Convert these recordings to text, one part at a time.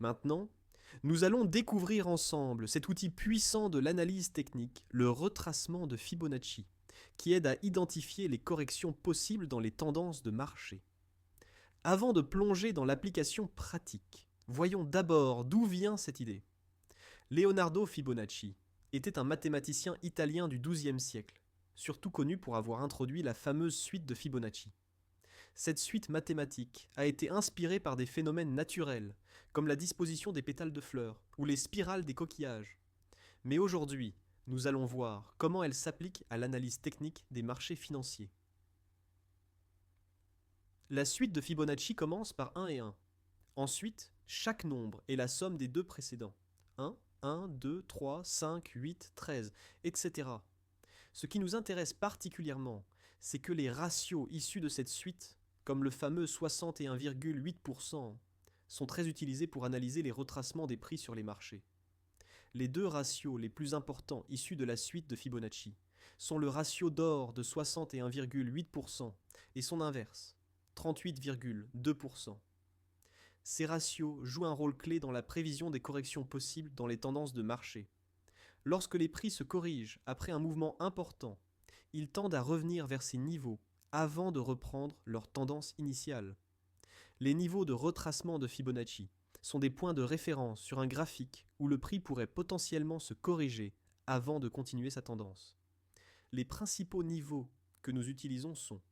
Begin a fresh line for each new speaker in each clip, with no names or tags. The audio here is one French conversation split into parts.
Maintenant, nous allons découvrir ensemble cet outil puissant de l'analyse technique, le retracement de Fibonacci, qui aide à identifier les corrections possibles dans les tendances de marché. Avant de plonger dans l'application pratique, voyons d'abord d'où vient cette idée. Leonardo Fibonacci était un mathématicien italien du XIIe siècle, surtout connu pour avoir introduit la fameuse suite de Fibonacci. Cette suite mathématique a été inspirée par des phénomènes naturels, comme la disposition des pétales de fleurs ou les spirales des coquillages. Mais aujourd'hui, nous allons voir comment elle s'applique à l'analyse technique des marchés financiers. La suite de Fibonacci commence par 1 et 1. Ensuite, chaque nombre est la somme des deux précédents. 1, 2, 3, 5, 8, 13, etc. Ce qui nous intéresse particulièrement, c'est que les ratios issus de cette suite, comme le fameux 61,8%, sont très utilisés pour analyser les retracements des prix sur les marchés. Les deux ratios les plus importants issus de la suite de Fibonacci sont le ratio d'or de 61,8% et son inverse, 38,2%. Ces ratios jouent un rôle clé dans la prévision des corrections possibles dans les tendances de marché. Lorsque les prix se corrigent après un mouvement important, ils tendent à revenir vers ces niveaux avant de reprendre leur tendance initiale. Les niveaux de retracement de Fibonacci sont des points de référence sur un graphique où le prix pourrait potentiellement se corriger avant de continuer sa tendance. Les principaux niveaux que nous utilisons sont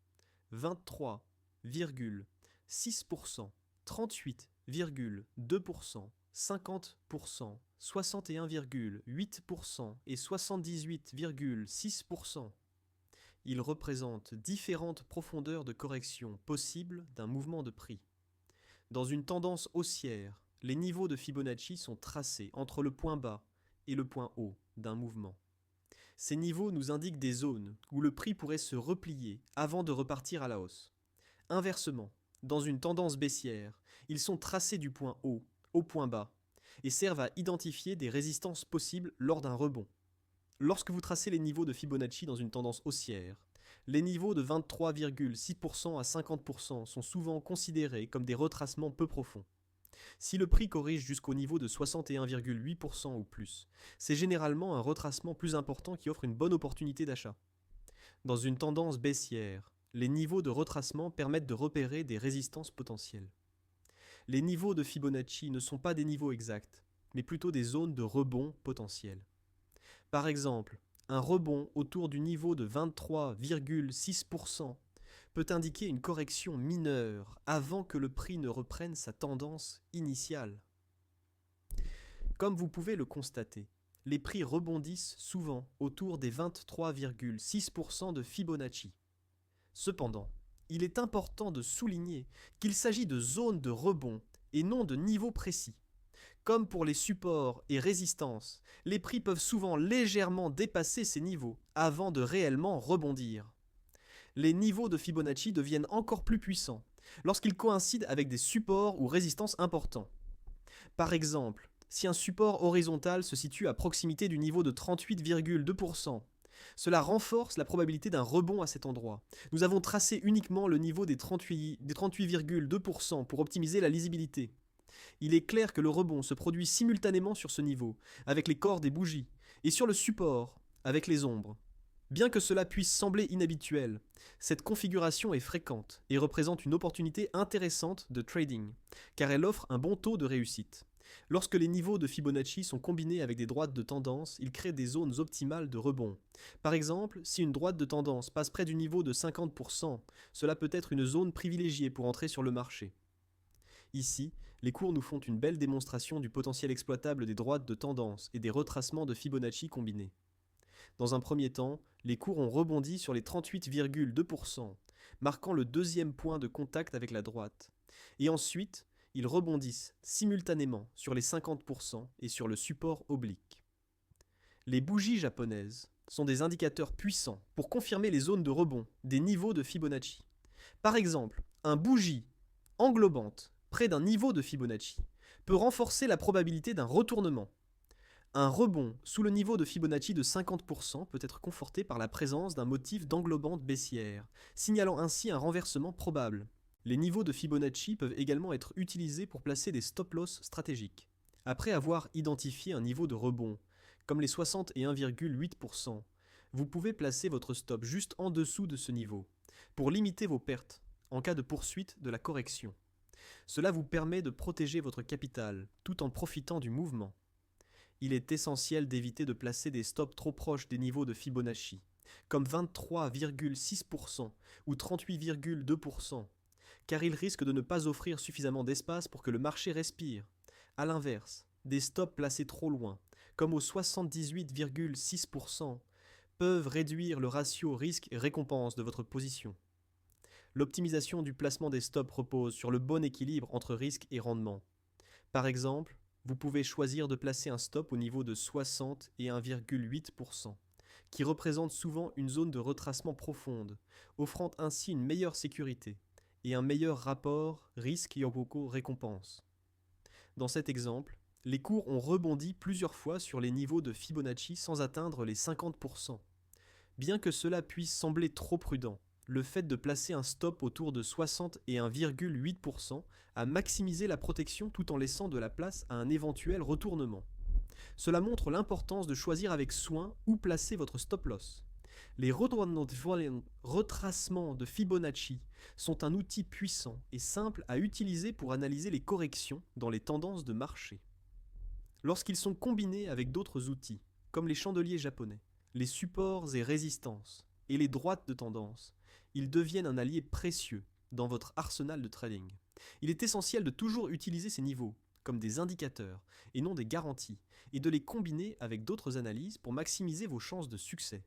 23,6%, 38,2%, 50%, 61,8% et 78,6%. Ils représentent différentes profondeurs de correction possibles d'un mouvement de prix. Dans une tendance haussière, les niveaux de Fibonacci sont tracés entre le point bas et le point haut d'un mouvement. Ces niveaux nous indiquent des zones où le prix pourrait se replier avant de repartir à la hausse. Inversement, dans une tendance baissière, ils sont tracés du point haut au point bas et servent à identifier des résistances possibles lors d'un rebond. Lorsque vous tracez les niveaux de Fibonacci dans une tendance haussière, les niveaux de 23,6% à 50% sont souvent considérés comme des retracements peu profonds. Si le prix corrige jusqu'au niveau de 61,8% ou plus, c'est généralement un retracement plus important qui offre une bonne opportunité d'achat. Dans une tendance baissière, les niveaux de retracement permettent de repérer des résistances potentielles. Les niveaux de Fibonacci ne sont pas des niveaux exacts, mais plutôt des zones de rebond potentielles. Par exemple, un rebond autour du niveau de 23,6% peut indiquer une correction mineure avant que le prix ne reprenne sa tendance initiale. Comme vous pouvez le constater, les prix rebondissent souvent autour des 23,6% de Fibonacci. Cependant, il est important de souligner qu'il s'agit de zones de rebond et non de niveaux précis. Comme pour les supports et résistances, les prix peuvent souvent légèrement dépasser ces niveaux avant de réellement rebondir. Les niveaux de Fibonacci deviennent encore plus puissants lorsqu'ils coïncident avec des supports ou résistances importants. Par exemple, si un support horizontal se situe à proximité du niveau de 38,2%, cela renforce la probabilité d'un rebond à cet endroit. Nous avons tracé uniquement le niveau des 38,2% pour optimiser la lisibilité. Il est clair que le rebond se produit simultanément sur ce niveau, avec les corps des bougies, et sur le support, avec les ombres. Bien que cela puisse sembler inhabituel, cette configuration est fréquente et représente une opportunité intéressante de trading, car elle offre un bon taux de réussite. Lorsque les niveaux de Fibonacci sont combinés avec des droites de tendance, ils créent des zones optimales de rebond. Par exemple, si une droite de tendance passe près du niveau de 50%, cela peut être une zone privilégiée pour entrer sur le marché. Ici, les cours nous font une belle démonstration du potentiel exploitable des droites de tendance et des retracements de Fibonacci combinés. Dans un premier temps, les cours ont rebondi sur les 38,2%, marquant le deuxième point de contact avec la droite. Et ensuite, ils rebondissent simultanément sur les 50% et sur le support oblique. Les bougies japonaises sont des indicateurs puissants pour confirmer les zones de rebond des niveaux de Fibonacci. Par exemple, un bougie englobante près d'un niveau de Fibonacci peut renforcer la probabilité d'un retournement. Un rebond sous le niveau de Fibonacci de 50% peut être conforté par la présence d'un motif d'englobante baissière, signalant ainsi un renversement probable. Les niveaux de Fibonacci peuvent également être utilisés pour placer des stop-loss stratégiques. Après avoir identifié un niveau de rebond, comme les 61,8%, vous pouvez placer votre stop juste en dessous de ce niveau, pour limiter vos pertes en cas de poursuite de la correction. Cela vous permet de protéger votre capital tout en profitant du mouvement. Il est essentiel d'éviter de placer des stops trop proches des niveaux de Fibonacci, comme 23,6% ou 38,2%, car ils risquent de ne pas offrir suffisamment d'espace pour que le marché respire. A l'inverse, des stops placés trop loin, comme aux 78,6%, peuvent réduire le ratio risque-récompense de votre position. L'optimisation du placement des stops repose sur le bon équilibre entre risque et rendement. Par exemple, vous pouvez choisir de placer un stop au niveau de 61,8%, qui représente souvent une zone de retracement profonde, offrant ainsi une meilleure sécurité et un meilleur rapport risque-récompense. Dans cet exemple, les cours ont rebondi plusieurs fois sur les niveaux de Fibonacci sans atteindre les 50%. Bien que cela puisse sembler trop prudent, le fait de placer un stop autour de 61,8% a maximisé la protection tout en laissant de la place à un éventuel retournement. Cela montre l'importance de choisir avec soin où placer votre stop-loss. Les retracements de Fibonacci sont un outil puissant et simple à utiliser pour analyser les corrections dans les tendances de marché. Lorsqu'ils sont combinés avec d'autres outils, comme les chandeliers japonais, les supports et résistances, et les droites de tendance, ils deviennent un allié précieux dans votre arsenal de trading. Il est essentiel de toujours utiliser ces niveaux comme des indicateurs et non des garanties, et de les combiner avec d'autres analyses pour maximiser vos chances de succès.